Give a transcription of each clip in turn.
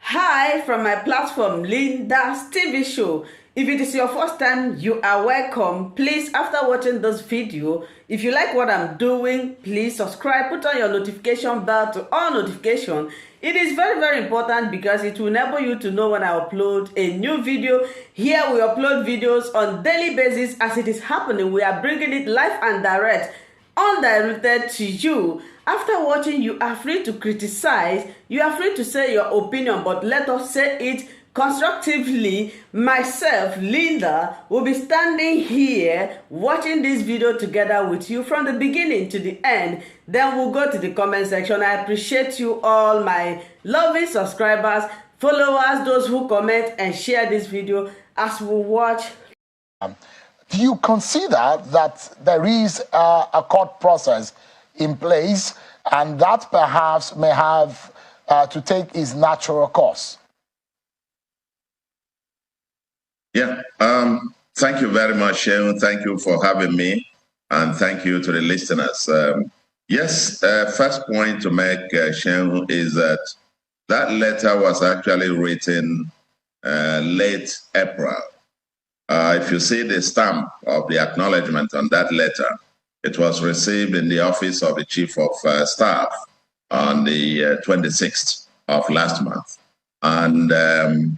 Hi from my platform, Linda's TV show. If it is your first time, you are welcome. Please, after watching this video, if you like what I'm doing, please subscribe, put on your notification bell to all notification. It is very, very important because it will enable you to know when I upload a new video. Here we upload videos on daily basis as it is happening. We are bringing it live and direct, undirected to you. After watching, you are free to criticize, you are free to say your opinion, but let us say it constructively. Myself, Linda, will be standing here watching this video together with you from the beginning to the end. Then we'll go to the comment section. I appreciate you all, my lovely subscribers, followers, those who comment and share this video as we watch. Do you consider that there is a court process in place and that perhaps may have to take its natural course? Yeah, thank you very much, Sharon. Thank you for having me, and thank you to the listeners. Yes, first point to make, Sharon, is that letter was actually written late April. If you see the stamp of the acknowledgement on that letter, it was received in the office of the Chief of Staff on the 26th of last month. And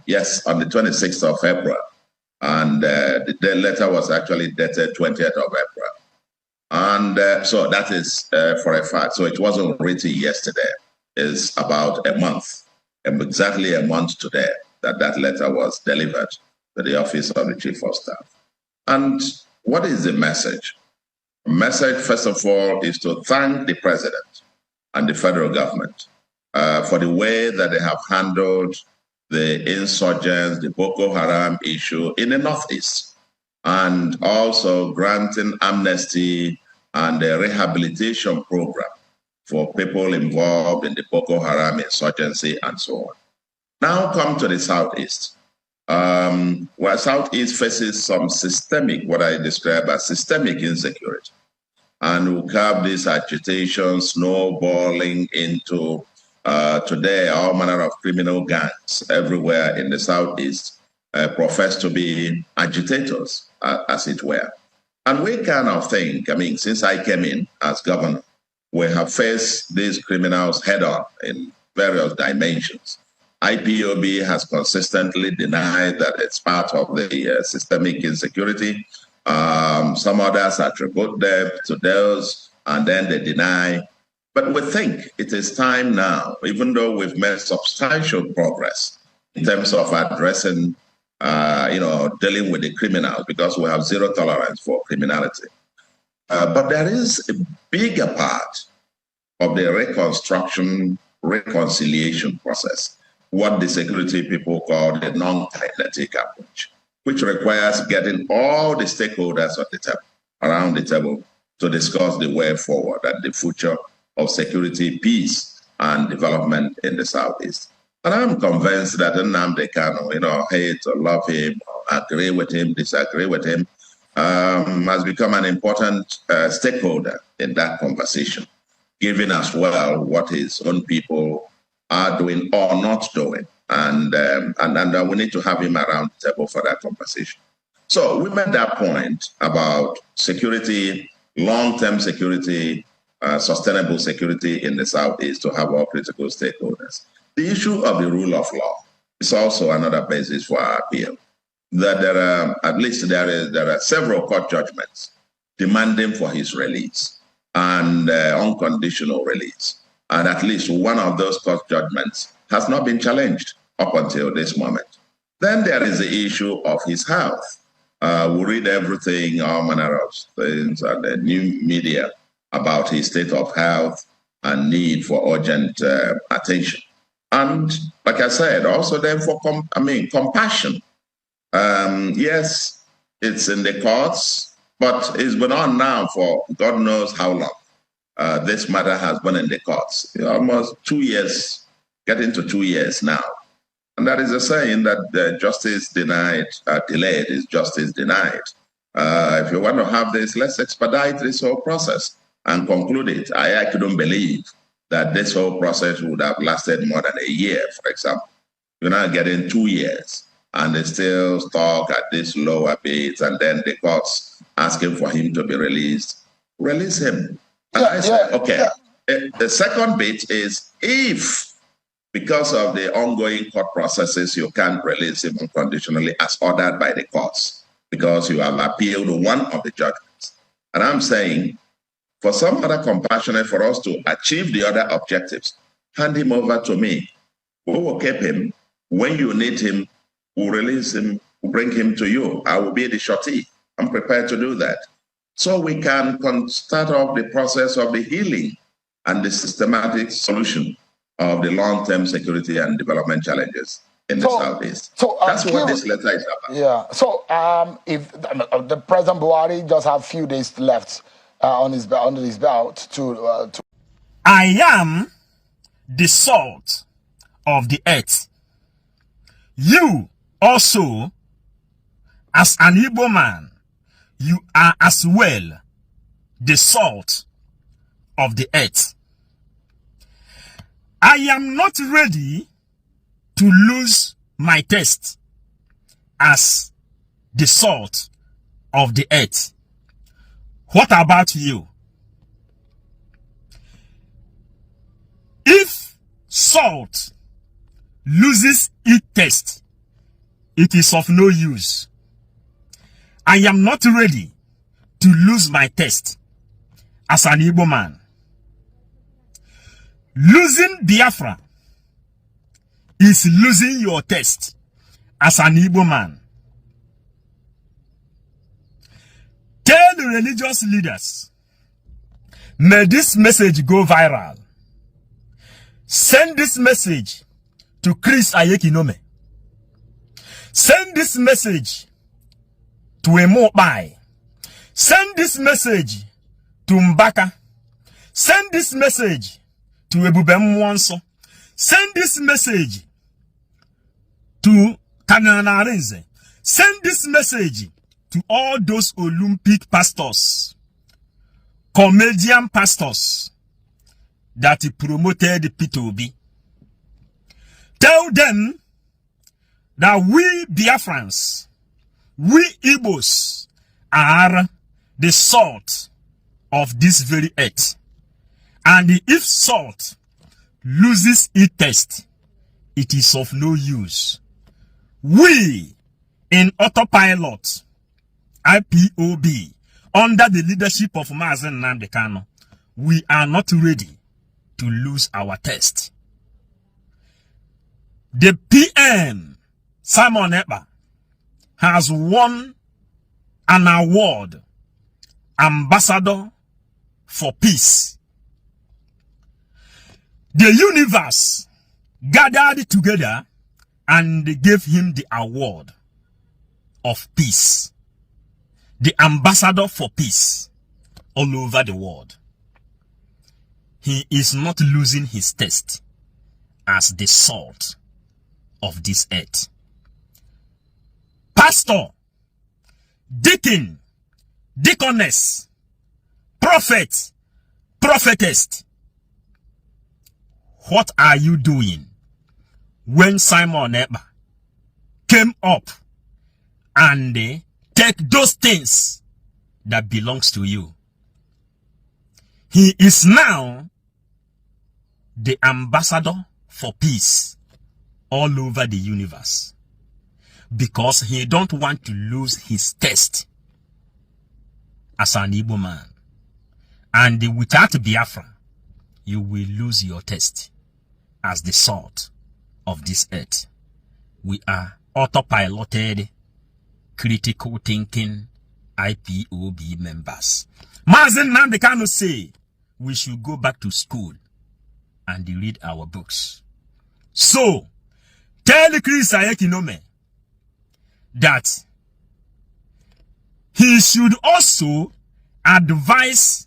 yes, on the 26th of April. And the letter was actually dated 20th of April. And so that is for a fact. So it wasn't written yesterday. It's about a month, exactly a month today, that letter was delivered to the office of the Chief of Staff. And what is the message? The message, first of all, is to thank the President and the federal government for the way that they have handled the insurgents, the Boko Haram issue in the Northeast, and also granting amnesty and a rehabilitation program for people involved in the Boko Haram insurgency and so on. Now come to the Southeast. Where Southeast faces some systemic, what I describe as systemic insecurity. And we have this agitation snowballing into today all manner of criminal gangs everywhere in the Southeast profess to be agitators, as it were. And we kind of think, I mean, since I came in as governor, we have faced these criminals head on in various dimensions. IPOB has consistently denied that it's part of the systemic insecurity. Some others attribute them to those, and then they deny. But we think it is time now, even though we've made substantial progress in terms of addressing, dealing with the criminals, because we have zero tolerance for criminality. But there is a bigger part of the reconciliation process, what the security people call the non-kinetic approach, which requires getting all the stakeholders at the table, around the table, to discuss the way forward and the future of security, peace, and development in the Southeast. And I'm convinced that Nnamdi Kanu, hate or love him, or agree with him, disagree with him, has become an important stakeholder in that conversation, giving as well what his own people are doing or not doing. And we need to have him around the table for that conversation. So we made that point about security, long-term security, sustainable security in the Southeast, to have all critical stakeholders. The issue of the rule of law is also another basis for our appeal. That there are several court judgments demanding for his release and unconditional release. And at least one of those court judgments has not been challenged up until this moment. Then there is the issue of his health. We read everything, all manner of things on the new media about his state of health and need for urgent attention. And like I said, also then for compassion. Yes, it's in the courts, but it's been on now for God knows how long. This matter has been in the courts, almost 2 years, getting to 2 years now. And that is a saying that justice delayed is justice denied. If you want to have this, let's expedite this whole process and conclude it. I couldn't believe that this whole process would have lasted more than a year, for example. You're now getting 2 years, and they still stuck at this lower bit, and then the courts asking for him to be released. Release him. And I said, okay. The second bit is if, because of the ongoing court processes, you can't release him unconditionally as ordered by the courts, because you have appealed one of the judgments. And I'm saying, for some other compassionate, for us to achieve the other objectives, hand him over to me. We will keep him. When you need him, we'll release him, we'll bring him to you. I will be the shorty. I'm prepared to do that. So we can start off the process of the healing and the systematic solution of the long-term security and development challenges in the Southeast. So that's what this letter is about. Yeah. So if the President Buhari just have a few days left under his belt to I am the salt of the earth. You also, as an Igbo man, you are as well the salt of the earth. I am not ready to lose my taste as the salt of the earth. What about you? If salt loses its taste, it is of no use. I am not ready to lose my taste as an Igbo man. Losing Biafra is losing your taste as an Igbo man. Tell the religious leaders, may this message go viral. Send this message to Chris Ayekinome. Send this message to Emobai. Send this message to Mbaka. Send this message to Ebubem Mwanso. Send this message to Kananarenze. Send this message to all those Olympic pastors, comedian pastors that promoted P2B. Tell them that we Biafrans, we Igbos are the salt of this very earth. And if salt loses its taste, it is of no use. We in autopilot, IPOB, under the leadership of Nnamdi Kanu, we are not ready to lose our taste. The PM, Simon Ekpa, has won an award, Ambassador for Peace. The universe gathered together and gave him the award of peace. The ambassador for peace all over the world. He is not losing his taste as the salt of this earth. Pastor, deacon, deaconess, prophet, prophetess, what are you doing when Simon Ekpa came up and take those things that belongs to you? He is now the ambassador for peace all over the universe because he don't want to lose his taste as an Igbo man. And without Biafra, you will lose your taste as the salt of this earth. We are autopiloted, critical thinking IPOB members. Nnamdi Kanu'S say we should go back to school and read our books. So, tell Chris Ayekinome that he should also advise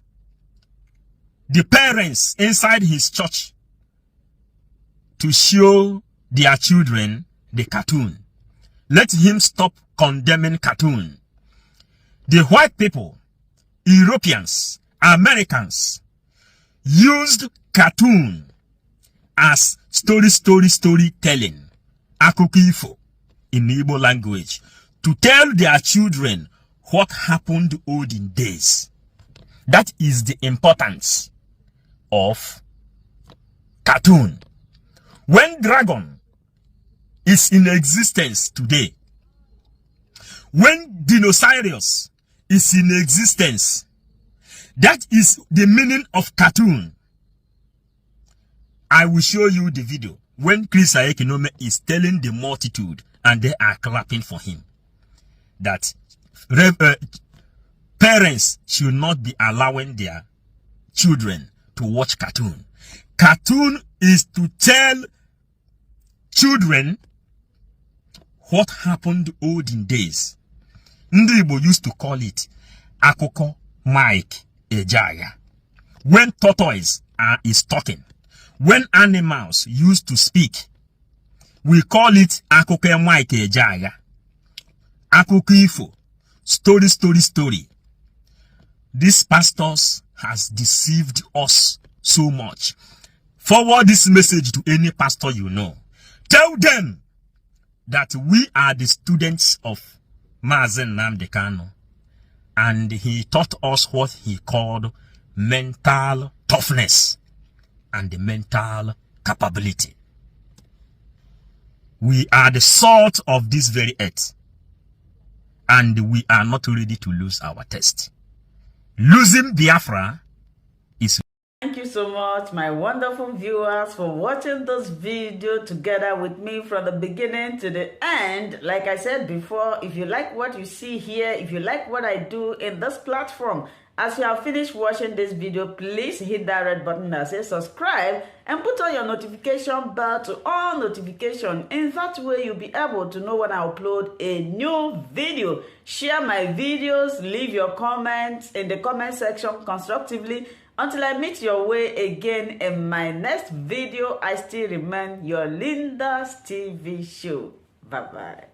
the parents inside his church to show their children the cartoon. Let him stop condemning cartoon. The white people, Europeans, Americans used cartoon as storytelling akụkọ ifo in Igbo language to tell their children what happened olden days. That is the importance of cartoon. When dragon is in existence today, when dinosaurs is in existence, that is the meaning of cartoon. I will show you the video when Chris Ayekinome is telling the multitude and they are clapping for him that parents should not be allowing their children to watch cartoon. Cartoon is to tell children what happened olden days. Ndị Igbo used to call it akụkọ Mike Ejaya. When tortoise is talking, when animals used to speak, we call it akụkọ Mike Ejaya. Akụkọ ifo, story. These pastors has deceived us so much. Forward this message to any pastor you know. Tell them that we are the students of Nnamdi Kanu, and he taught us what he called mental toughness and mental capability. We are the salt of this very earth, and we are not ready to lose our test. Losing Biafra is... Thank you so much, my wonderful viewers, for watching this video together with me from the beginning to the end. Like I said before, if you like what you see here, if you like what I do in this platform, as you have finished watching this video, please hit that red button that says subscribe and put on your notification bell to all notification. In that way, you'll be able to know when I upload a new video. Share my videos, leave your comments in the comment section constructively. Until I meet your way again in my next video, I still remain your Linda's TV show. Bye-bye.